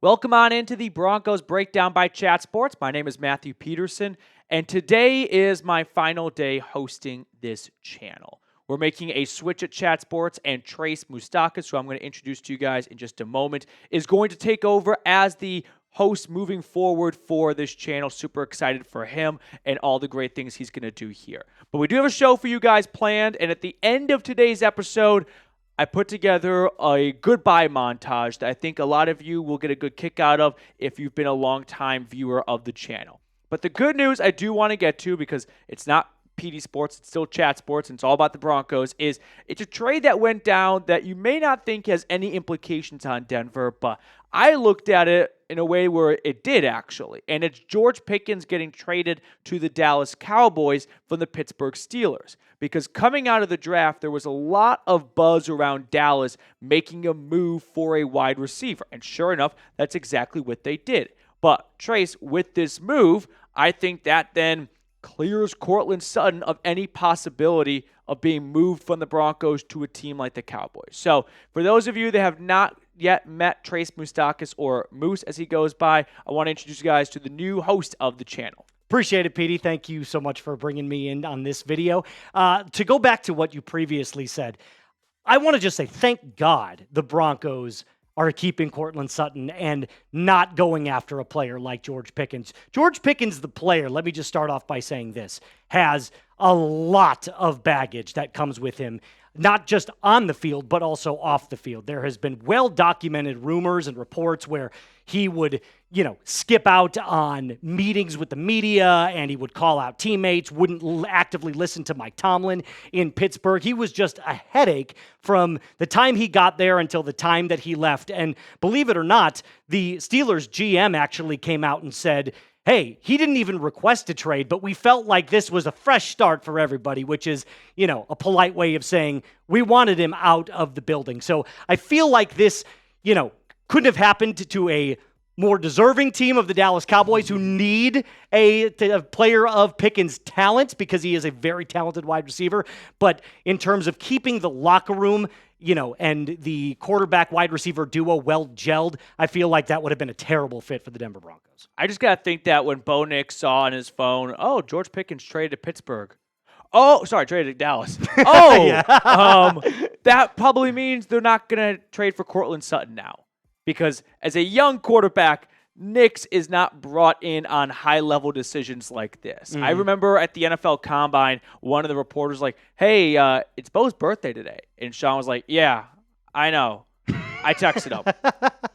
Welcome on into the Broncos Breakdown by Chat Sports. My name is Matthew Peterson, and today is my final day hosting this channel. We're making a switch at Chat Sports, and Trace Moustakas, who I'm going to introduce to you guys in just a moment, is going to take over as the host moving forward for this channel. Super excited for him and all the great things he's going to do here. But we do have a show for you guys planned, and at the end of today's episode, I put together a goodbye montage that I think a lot of you will get a good kick out of if you've been a long-time viewer of the channel. But the good news I do want to get to, because it's not Petey Sports, it's still Chat Sports, and it's all about the Broncos, is it's a trade that went down that you may not think has any implications on Denver, but I looked at it in a way where it did actually. And it's George Pickens getting traded to the Dallas Cowboys from the Pittsburgh Steelers. Because coming out of the draft, there was a lot of buzz around Dallas making a move for a wide receiver. And sure enough, that's exactly what they did. But Trace, with this move, I think that then clears Courtland Sutton of any possibility of being moved from the Broncos to a team like the Cowboys. So for those of you that have not yet met Trace Moustakas, or Moose as he goes by, I want to introduce you guys to the new host of the channel. Appreciate it, Petey. Thank you so much for bringing me in on this video. To go back to what you previously said, I want to just say thank God the Broncos are keeping Courtland Sutton and not going after a player like George Pickens. George Pickens, the player, let me just start off by saying this, has a lot of baggage that comes with him, not just on the field, but also off the field. There has been well-documented rumors and reports where he would, skip out on meetings with the media, and he would call out teammates, wouldn't actively listen to Mike Tomlin in Pittsburgh. He was just a headache from the time he got there until the time that he left. And believe it or not, the Steelers GM actually came out and said, hey, he didn't even request a trade, but we felt like this was a fresh start for everybody, which is, a polite way of saying we wanted him out of the building. So I feel like this, couldn't have happened to a more deserving team of the Dallas Cowboys, who need a player of Pickens' talent because he is a very talented wide receiver. But in terms of keeping the locker room, and the quarterback wide receiver duo well gelled, I feel like that would have been a terrible fit for the Denver Broncos. I just got to think that when Bo Nix saw on his phone, oh, George Pickens traded to Pittsburgh. Oh, sorry, traded to Dallas. That probably means they're not going to trade for Courtland Sutton now. Because as a young quarterback, Nix is not brought in on high-level decisions like this. Mm-hmm. I remember at the NFL Combine, one of the reporters like, hey, it's Bo's birthday today. And Sean was like, yeah, I know. I texted him.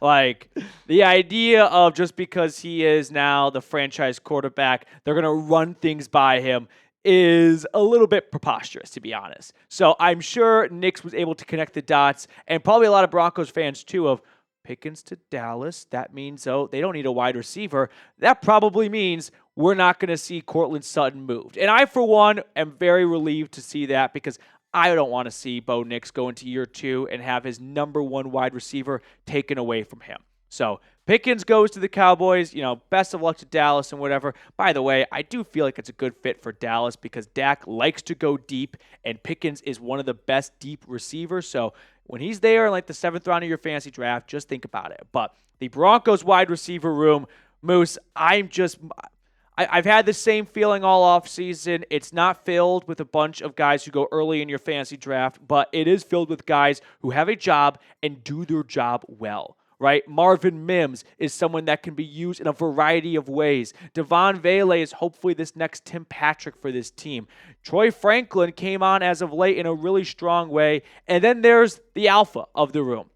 Like, the idea of just because he is now the franchise quarterback, they're going to run things by him is a little bit preposterous, to be honest. So I'm sure Nix was able to connect the dots, and probably a lot of Broncos fans, too, of Pickens to Dallas. That means, they don't need a wide receiver. That probably means we're not going to see Courtland Sutton moved. And I, for one, am very relieved to see that, because I don't want to see Bo Nix go into year 2 and have his number 1 wide receiver taken away from him. So Pickens goes to the Cowboys. Best of luck to Dallas and whatever. By the way, I do feel like it's a good fit for Dallas because Dak likes to go deep, and Pickens is one of the best deep receivers. So when he's there in like the 7th round of your fantasy draft, just think about it. But the Broncos wide receiver room, Moose, I've had the same feeling all offseason. It's not filled with a bunch of guys who go early in your fantasy draft, but it is filled with guys who have a job and do their job well. Right? Marvin Mims is someone that can be used in a variety of ways. Devaughn Vele is hopefully this next Tim Patrick for this team. Troy Franklin came on as of late in a really strong way. And then there's the alpha of the room,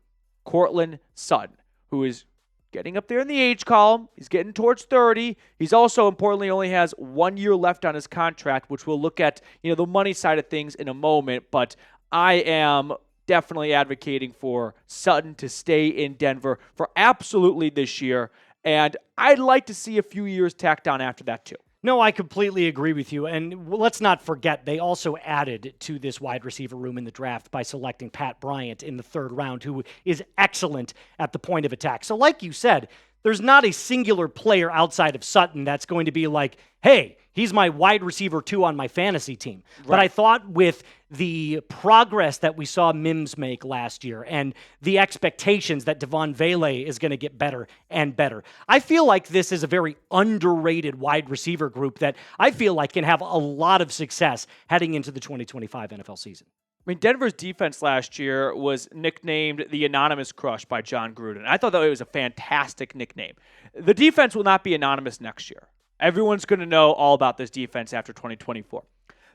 Courtland Sutton, who is getting up there in the age column. He's getting towards 30. He's also, importantly, only has 1 year left on his contract, which we'll look at, the money side of things in a moment. But I am definitely advocating for Sutton to stay in Denver for absolutely this year. And I'd like to see a few years tacked on after that too. No, I completely agree with you. And let's not forget, they also added to this wide receiver room in the draft by selecting Pat Bryant in the 3rd round, who is excellent at the point of attack. So like you said, there's not a singular player outside of Sutton that's going to be like, hey, He's my wide receiver 2 on my fantasy team. Right. But I thought with the progress that we saw Mims make last year and the expectations that Devaughn Vele is going to get better and better, I feel like this is a very underrated wide receiver group that I feel like can have a lot of success heading into the 2025 NFL season. I mean, Denver's defense last year was nicknamed the Anonymous Crush by John Gruden. I thought that it was a fantastic nickname. The defense will not be anonymous next year. Everyone's going to know all about this defense after 2024.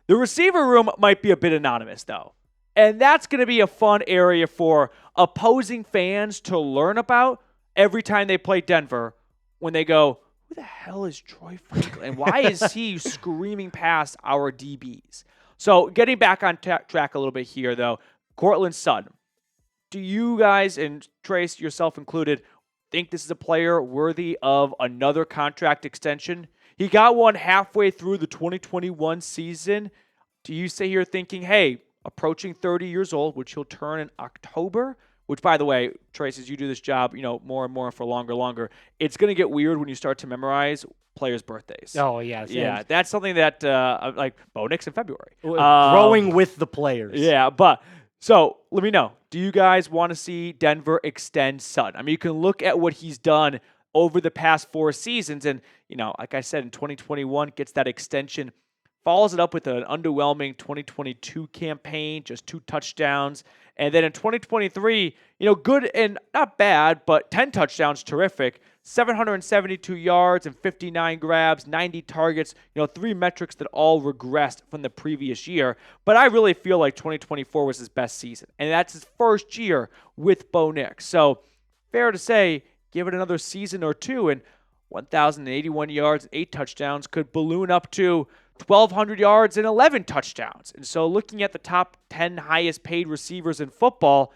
The receiver room might be a bit anonymous, though. And that's going to be a fun area for opposing fans to learn about every time they play Denver when they go, who the hell is Troy Franklin? And why is he screaming past our DBs? So getting back on track a little bit here, though, Courtland Sutton. Do you guys, and Trace, yourself included, think this is a player worthy of another contract extension? He got one halfway through the 2021 season. Do you sit here thinking, hey, approaching 30 years old, which he'll turn in October, which, by the way, Trace, as you do this job, more and more for longer, it's going to get weird when you start to memorize players' birthdays. Oh, yeah. Yeah, that's something that, like Bo Nix in February. Growing with the players. Yeah, but so let me know. Do you guys want to see Denver extend Sutton? I mean, you can look at what he's done over the past 4 seasons, and, like I said, in 2021, gets that extension, follows it up with an underwhelming 2022 campaign, just 2 touchdowns. And then in 2023, good and not bad, but 10 touchdowns, terrific. 772 yards and 59 grabs, 90 targets, 3 metrics that all regressed from the previous year. But I really feel like 2024 was his best season. And that's his first year with Bo Nix. So fair to say, give it another season or 2, and 1,081 yards and 8 touchdowns could balloon up to 1,200 yards and 11 touchdowns. And so looking at the top 10 highest paid receivers in football,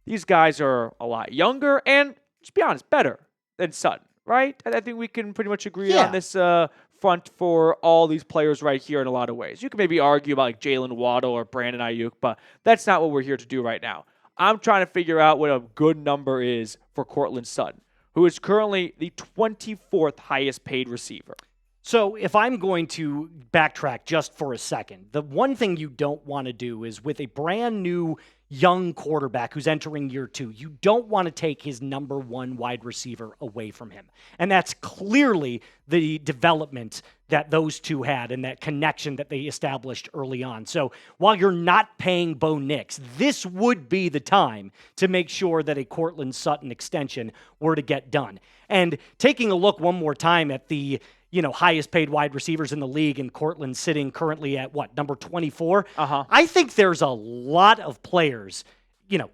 these guys are a lot younger and, let's be honest, better than Sutton, right? I think we can pretty much agree on this front for all these players right here in a lot of ways. You can maybe argue about like Jalen Waddle or Brandon Ayuk, but that's not what we're here to do right now. I'm trying to figure out what a good number is for Courtland Sutton, who is currently the 24th highest paid receiver. So if I'm going to backtrack just for a second, the one thing you don't want to do is with a brand new young quarterback who's entering year 2, you don't want to take his number 1 wide receiver away from him. And that's clearly the development that those two had and that connection that they established early on. So while you're not paying Bo Nix, this would be the time to make sure that a Courtland Sutton extension were to get done. And taking a look one more time at the highest paid wide receivers in the league, and Courtland sitting currently at number 24. I think there's a lot of players,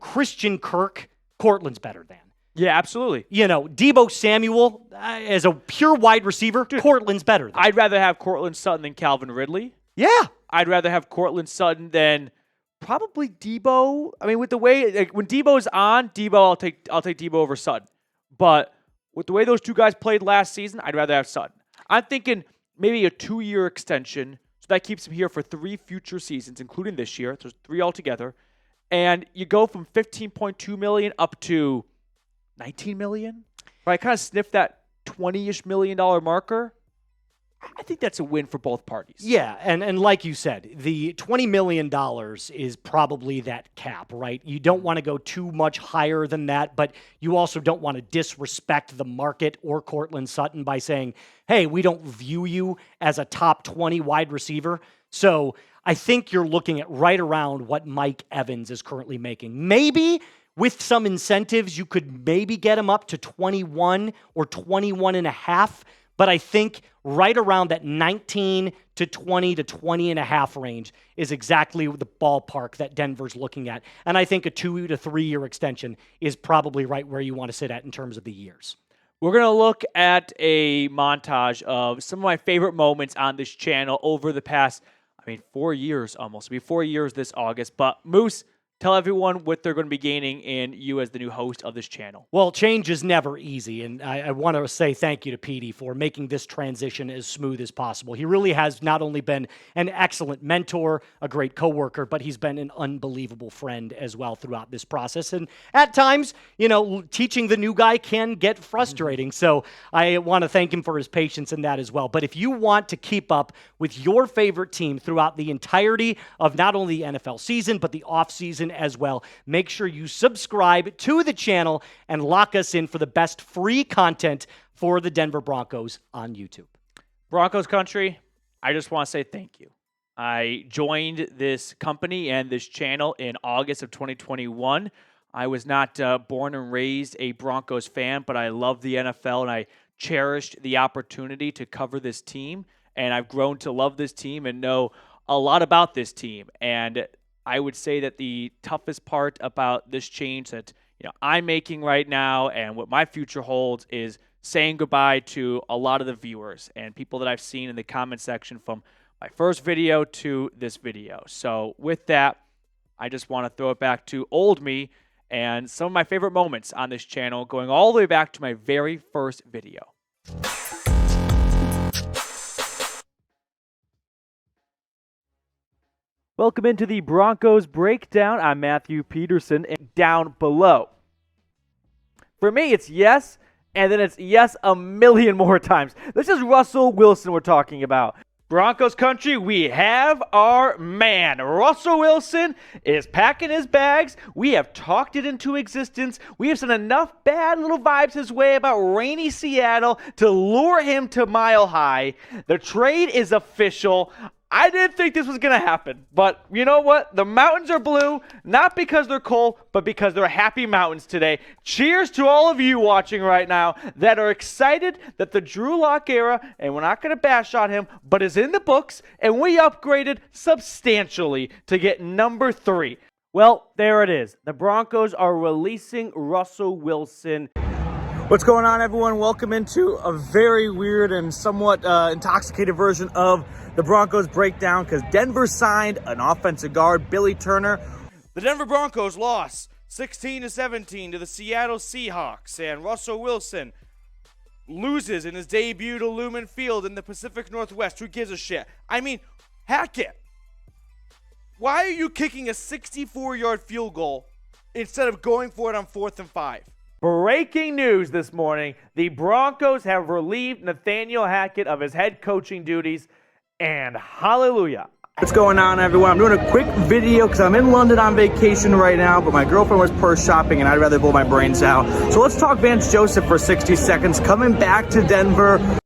Christian Kirk, Courtland's better than. Yeah, absolutely. Deebo Samuel, as a pure wide receiver, Courtland's better than. I'd rather have Courtland Sutton than Calvin Ridley. Yeah. I'd rather have Courtland Sutton than probably Deebo. I mean, with the way, when Deebo's on, I'll take Deebo over Sutton. But with the way those two guys played last season, I'd rather have Sutton. I'm thinking maybe a 2-year extension, so that keeps him here for 3 future seasons, including this year. There's 3 altogether. And you go from $15.2 million up to $19 million. Right? Kind of sniff that $20-ish million marker. I think that's a win for both parties. Yeah, and like you said, the $20 million is probably that cap, right? You don't want to go too much higher than that, but you also don't want to disrespect the market or Courtland Sutton by saying, hey, we don't view you as a top 20 wide receiver. So I think you're looking at right around what Mike Evans is currently making. Maybe with some incentives, you could maybe get him up to 21 or 21 and a half. But I think right around that 19 to 20 to 20 and a half range is exactly the ballpark that Denver's looking at. And I think a 2 to 3 year extension is probably right where you want to sit at in terms of the years. We're going to look at a montage of some of my favorite moments on this channel over the past, 4 years almost. It'll be 4 years this August. But Moose, tell everyone what they're going to be gaining in you as the new host of this channel. Well, change is never easy, and I want to say thank you to Petey for making this transition as smooth as possible. He really has not only been an excellent mentor, a great coworker, but he's been an unbelievable friend as well throughout this process. And at times, teaching the new guy can get frustrating, so I want to thank him for his patience in that as well. But if you want to keep up with your favorite team throughout the entirety of not only the NFL season, but the offseason as well, make sure you subscribe to the channel and lock us in for the best free content for the Denver Broncos on YouTube. Broncos Country, I just want to say thank you. I joined this company and this channel in August of 2021. I was not born and raised a Broncos fan, but I love the NFL and I cherished the opportunity to cover this team. And I've grown to love this team and know a lot about this team. And I would say that the toughest part about this change that I'm making right now and what my future holds is saying goodbye to a lot of the viewers and people that I've seen in the comment section from my first video to this video. So with that, I just want to throw it back to old me and some of my favorite moments on this channel, going all the way back to my very first video. Welcome into the Broncos Breakdown. I'm Matthew Peterson, and down below, for me, it's yes, and then it's yes a million more times. This is Russell Wilson we're talking about. Broncos Country, we have our man. Russell Wilson is packing his bags. We have talked it into existence. We have sent enough bad little vibes his way about rainy Seattle to lure him to Mile High. The trade is official. I didn't think this was going to happen, but you know what? The mountains are blue, not because they're cold, but because they're happy mountains today. Cheers to all of you watching right now that are excited that the Drew Lock era, and we're not going to bash on him, but is in the books, and we upgraded substantially to get number 3. Well, there it is. The Broncos are releasing Russell Wilson. What's going on, everyone? Welcome into a very weird and somewhat intoxicated version of the Broncos Breakdown, because Denver signed an offensive guard, Billy Turner. The Denver Broncos lost 16-17 to the Seattle Seahawks, and Russell Wilson loses in his debut to Lumen Field in the Pacific Northwest. Who gives a shit? I mean, Hackett, why are you kicking a 64-yard field goal instead of going for it on 4th and 5? Breaking news this morning, the Broncos have relieved Nathaniel Hackett of his head coaching duties, and hallelujah. What's going on, everyone? I'm doing a quick video because I'm in London on vacation right now, but my girlfriend was purse shopping and I'd rather blow my brains out. So let's talk Vance Joseph for 60 seconds, coming back to Denver.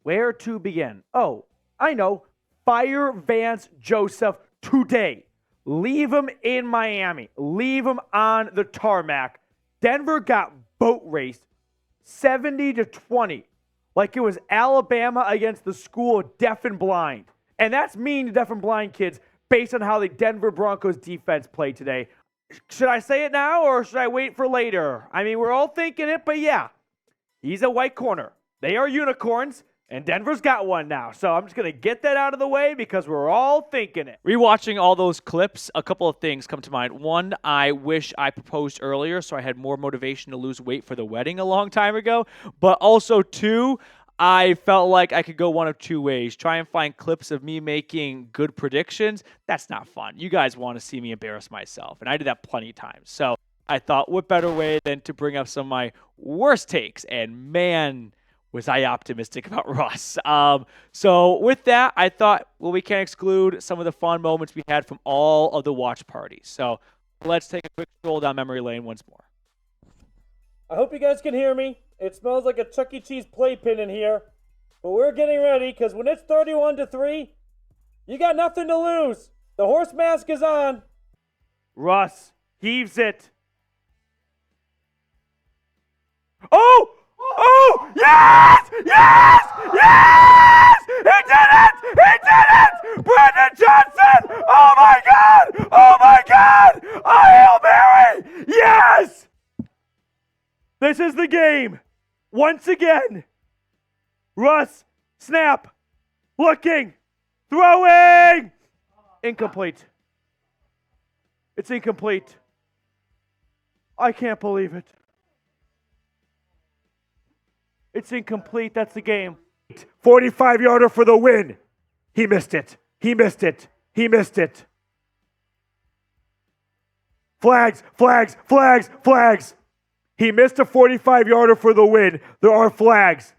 Where to begin? Oh, I know. Fire Vance Joseph today. Leave him in Miami. Leave him on the tarmac. Denver got boat raced 70-20, like it was Alabama against the school of deaf and blind. And that's mean to deaf and blind kids based on how the Denver Broncos defense played today. Should I say it now or should I wait for later? I mean, we're all thinking it, but yeah, he's a white corner. They are unicorns. And Denver's got one now. So I'm just going to get that out of the way because we're all thinking it. Rewatching all those clips, a couple of things come to mind. One, I wish I proposed earlier so I had more motivation to lose weight for the wedding a long time ago. But also, two, I felt like I could go one of two ways. Try and find clips of me making good predictions. That's not fun. You guys want to see me embarrass myself. And I did that plenty of times. So I thought, what better way than to bring up some of my worst takes? And man, was I optimistic about Russ. So with that, I thought, well, we can't exclude some of the fun moments we had from all of the watch parties. So let's take a quick stroll down memory lane once more. I hope you guys can hear me. It smells like a Chuck E. Cheese playpen in here. But we're getting ready, because when it's 31-3, you got nothing to lose. The horse mask is on. Russ heaves it. Oh! Oh, yes! Yes! Yes! He did it! He did it! Brandon Johnson! Oh my God! Oh my God! A Hail Mary! Yes! This is the game. Once again. Russ, snap. Looking. Throwing. Incomplete. It's incomplete. I can't believe it. It's incomplete. That's the game. 45-yarder for the win. He missed it. He missed it. He missed it. Flags, flags, flags, flags. He missed a 45-yarder for the win. There are flags.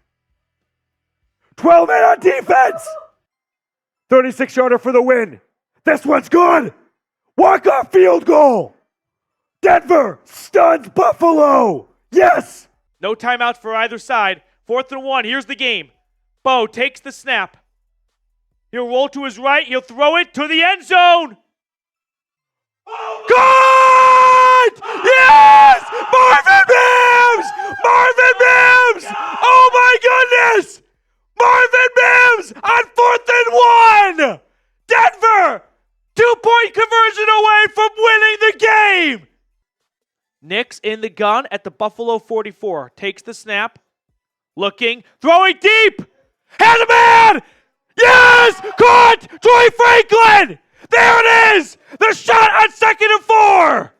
12 men on defense. 36-yarder for the win. This one's good. Walk-off field goal. Denver stuns Buffalo. Yes. No timeouts for either side. 4th and 1. Here's the game. Bo takes the snap. He'll roll to his right. He'll throw it to the end zone. Good! Yes! Marvin Mims! Marvin Mims! Oh my goodness! Marvin Mims on 4th and 1! Denver! 2-point conversion away from winning the game! Nix in the gun at the Buffalo 44. Takes the snap. Looking. Throwing deep. Has a man! Yes! Caught! Troy Franklin! There it is! The shot on 2nd and 4!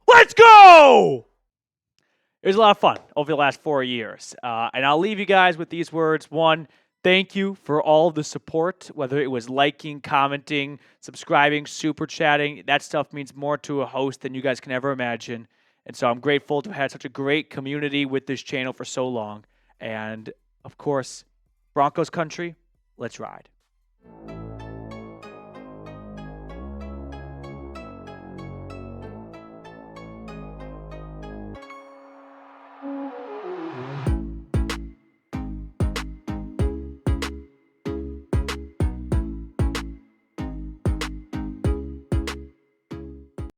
Let's go! It was a lot of fun over the last 4 years. And I'll leave you guys with these words. One, thank you for all of the support, whether it was liking, commenting, subscribing, super chatting. That stuff means more to a host than you guys can ever imagine. And so I'm grateful to have had such a great community with this channel for so long. And, of course, Broncos Country, let's ride.